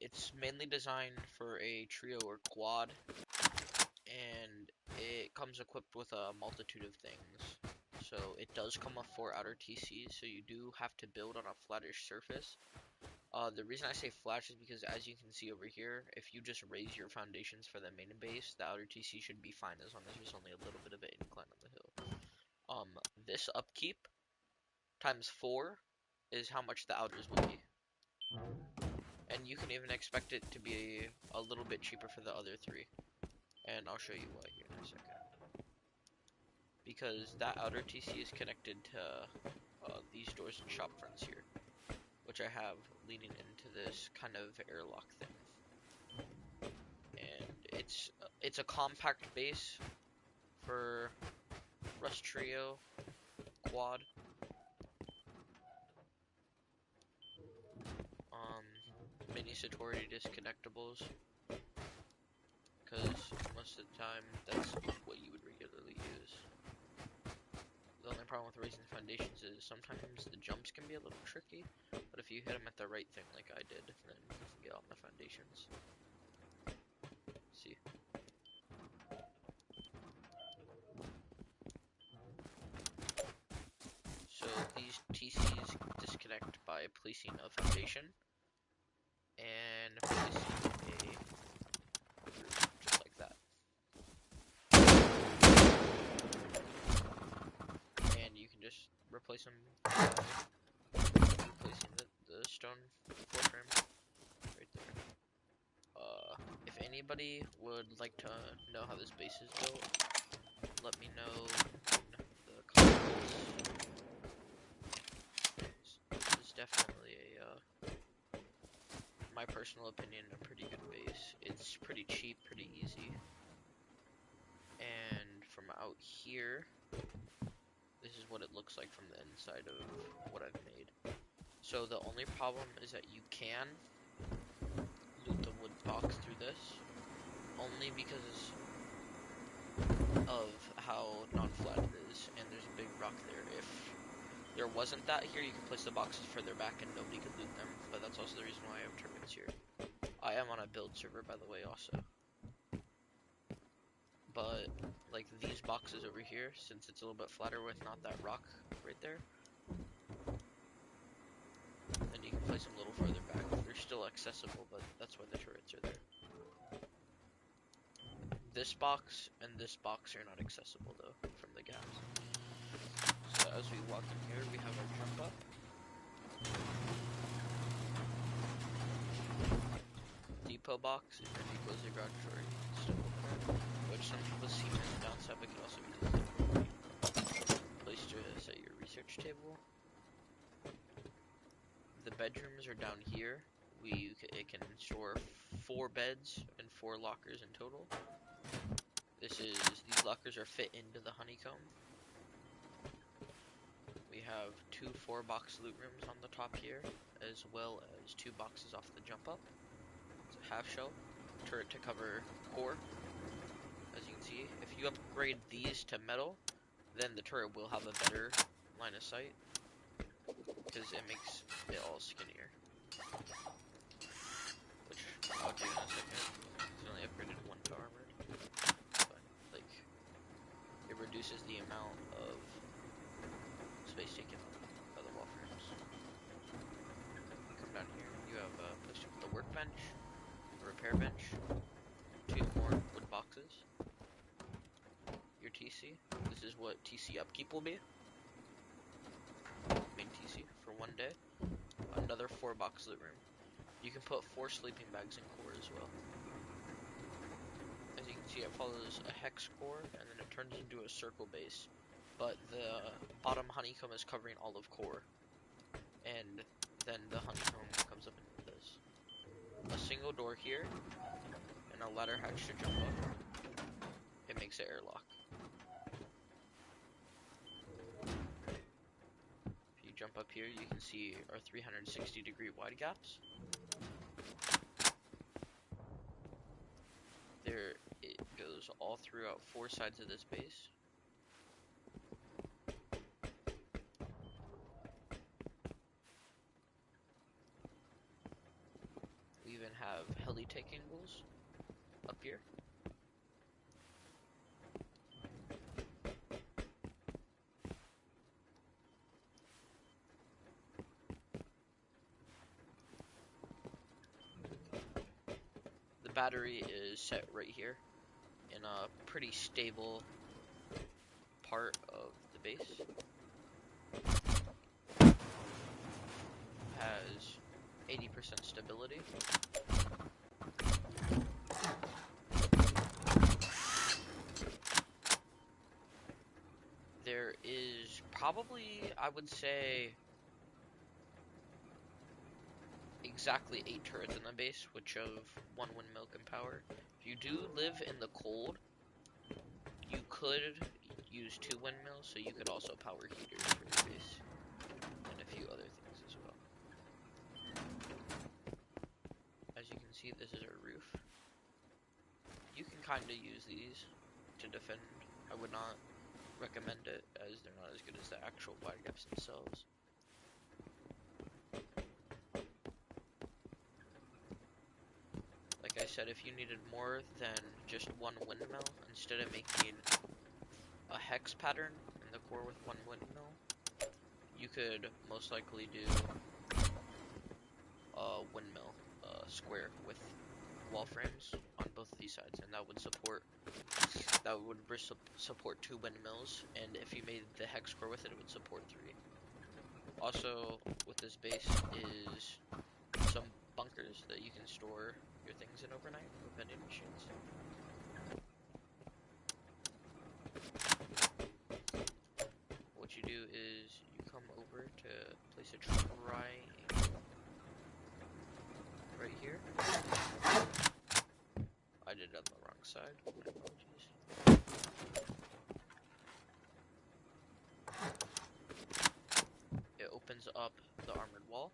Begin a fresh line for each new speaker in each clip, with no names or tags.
It's mainly designed for a trio or quad, and it comes equipped with a multitude of things. So it does come with 4 outer TCs, so you do have to build on a flattish surface. The reason I say flat is because, as you can see over here, if you just raise your foundations for the main base, the outer TC should be fine as long as there's only a little bit of an incline on the hill. This upkeep times 4 is how much the outers will be. And you can even expect it to be a little bit cheaper for the other 3. And I'll show you why here in a second. Because that outer TC is connected to these doors and shop fronts here, which I have leading into this kind of airlock thing. And it's a compact base for Rust Trio quad. Mini Satori disconnectables, because most of the time that's what you would regularly use. The only problem with raising foundations is sometimes the jumps can be a little tricky, but if you hit them at the right thing like I did, then you can get on the foundations. See? So these TCs disconnect by placing a foundation and placing a roof, just like that. And you can just replace them, placing the stone floor frame right there. If anybody would like to know how this base is built, let me know in the comments. This is definitely my personal opinion, a pretty good base. It's pretty cheap, pretty easy. And from out here, this is what it looks like from the inside of what I've made. So the only problem is that you can loot the wood box through this, only because of how non-flat it is, and there's a big rock there. If there wasn't that here, you can place the boxes further back and nobody could loot them, but that's also the reason why I have turbines here. I am on a build server, by the way, also. But, like, these boxes over here, since it's a little bit flatter with not that rock right there, then you can place them a little further back. They're still accessible, but that's why the turrets are there. This box and this box are not accessible, though, from the gaps. So as we walk in here, we have our jump up. Depot box, if it equals your garage or stuff like that, which some people see as a downside, but can also be used as a place to set your research table. The bedrooms are down here. It can store 4 beds and 4 lockers in total. These lockers are fit into the honeycomb. We have 2 4-box loot rooms on the top here, as well as 2 boxes off the jump up. It's a half shell turret to cover core. As you can see, if you upgrade these to metal, then the turret will have a better line of sight, because it makes it all skinnier. Which I'll do in a second. It's only upgraded 1 to armored, but like it reduces the amount of space taken by the wall frames. You come down here, you have a place to put the workbench, a repair bench, 2 more wood boxes, your TC. This is what TC upkeep will be. Main TC for 1 day. Another 4-box loot room. You can put 4 sleeping bags in core as well. As you can see, it follows a hex core, and then it turns into a circle base. But the bottom honeycomb is covering all of core. And then the honeycomb comes up into this. A single door here, and a ladder hatch to jump up. It makes it airlock. If you jump up here, you can see our 360-degree wide gaps. There, it goes all throughout 4 sides of this base. We even even have heli-take angles up here. The battery is set right here in a pretty stable part of the base. Has 80% stability. There is probably, I would say, exactly 8 turrets in the base, which of 1 windmill can power. If you do live in the cold, you could use 2 windmills, so you could also power heaters for your base, and a few other things as well. As you can see, this is our roof. You can kind of use these to defend. I would not recommend it, as they're not as good as the actual Widegaps themselves. Like I said, if you needed more than just 1 windmill, instead of making a hex pattern in the core with 1 windmill, you could most likely do a windmill square with wall frames on both of these sides, and that would support 2 windmills, and if you made the hex core with it, it would support 3. Also, with this base is some bunkers that you can store your things in overnight with vending machines. What you do is you come over to place a triangle right here. I did it on the wrong side. My apologies. It opens up the armored wall,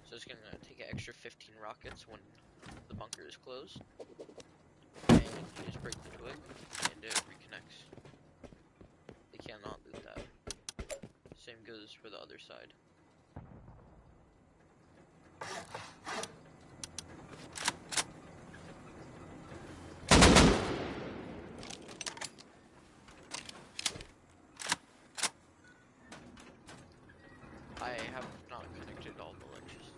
so it's going to take an extra 15 rockets when the bunker is closed, and you just break the twig and it reconnects. They cannot loot that. Same goes for the other side. I have not connected all the electricity.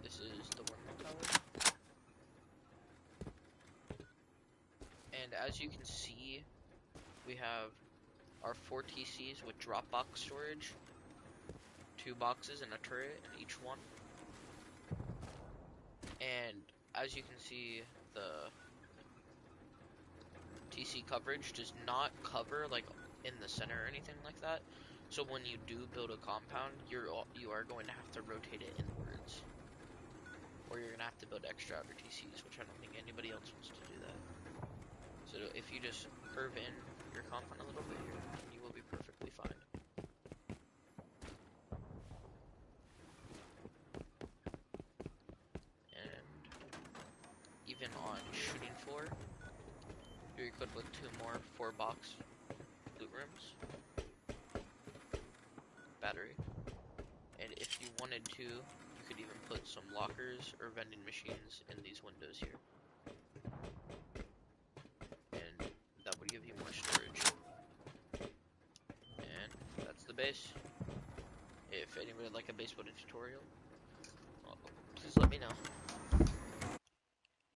This is the windmill tower. And as you can see, we have our 4 TCs with drop box storage, 2 boxes and a turret in each one. And as you can see, the TC coverage does not cover like in the center or anything like that. So when you do build a compound, you are going to have to rotate it inwards, or you're gonna have to build extra outer TCs, which I don't think anybody else wants to do that. So if you just curve in your compound a little bit here, you will be perfectly fine. And even on shooting floor, you're equipped with 2 more 4-box loot rooms, battery, and if you wanted to, you could even put some lockers or vending machines in these windows here, and that would give you more storage. And that's the base. If anybody would like a base building tutorial,